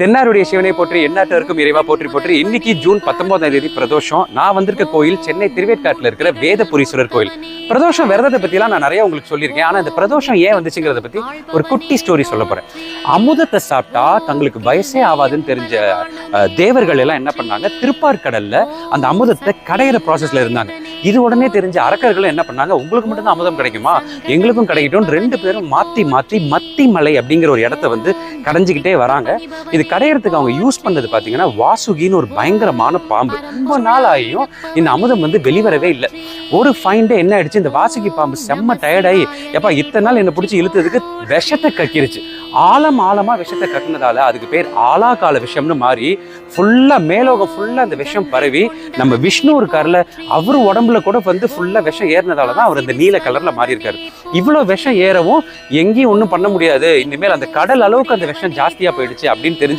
தென்னாருடைய சிவனை போற்றி எந்நாட்டவருக்கும் இறைவா போற்றி போற்றி. இன்னைக்கு ஜூன் 19ஆம் தேதி பிரதோஷம். நான் வந்திருக்க கோயில் சென்னை திருவேற்காட்டில் இருக்கிற வேதபுரீஸ்வரர் கோயில். பிரதோஷம் விரதத்தை பத்திலாம் நான் நிறைய உங்களுக்கு சொல்லியிருக்கேன். ஆனா இந்த பிரதோஷம் ஏன் வந்துச்சுங்கிறத பத்தி ஒரு குட்டி ஸ்டோரி சொல்ல போறேன். அமுதத்தை சாப்பிட்டா தங்களுக்கு வயசே ஆகாதுன்னு தெரிஞ்ச தேவர்கள் எல்லாம் என்ன பண்ணாங்க, திருப்பார்கடல்ல அந்த அமுதத்தை கடையிற ப்ராசஸ்ல இருந்தாங்க. இது உடனே தெரிஞ்ச அரக்கர்கள் என்ன பண்ணாங்க, உங்களுக்கு மட்டும்தான் அமுதம் கிடைக்குமா, எங்களுக்கும் கிடைக்கட்டும். 2 பேரும் மாத்தி மாத்தி மத்தி மலை அப்படிங்கிற ஒரு இடத்த வந்து கடைஞ்சிக்கிட்டே வராங்க. இது கடையிறதுக்கு அவங்க யூஸ் பண்ணது பார்த்தீங்கன்னா வாசுகின்னு ஒரு பயங்கரமான பாம்பு. ரொம்ப நாள் ஆகியும் இந்த அமுதம் வந்து வெளிவரவே இல்லை. ஒரு ஃபைன் டே என்ன ஆயிடுச்சு, இந்த வாசுகி பாம்பு செம்ம டயர்டாகி, எப்பா இத்தனை நாள் என்னை பிடிச்சி இழுத்ததுக்கு விஷத்தை கக்கிருச்சு. ஆழமா விஷத்தை கட்டினதால அதுக்கு பேர் ஆலாகால விஷம்னு மாறி ஃபுல்லா மேலோகம் ஃபுல்லா அந்த விஷம் பரவி நம்ம விஷ்ணு இருக்காருல, அவர் உடம்புல கூட வந்து ஃபுல்லா விஷம் ஏறினதாலதான் அவர் அந்த நீல கலர்ல மாறி இருக்காரு. இவ்வளவு விஷம் ஏறவும் எங்கேயும் ஒன்றும் பண்ண முடியாது, இனிமேல் அந்த கடல் அளவுக்கு அந்த விஷம் ஜாஸ்தியா போயிடுச்சு அப்படின்னு தெரிஞ்சு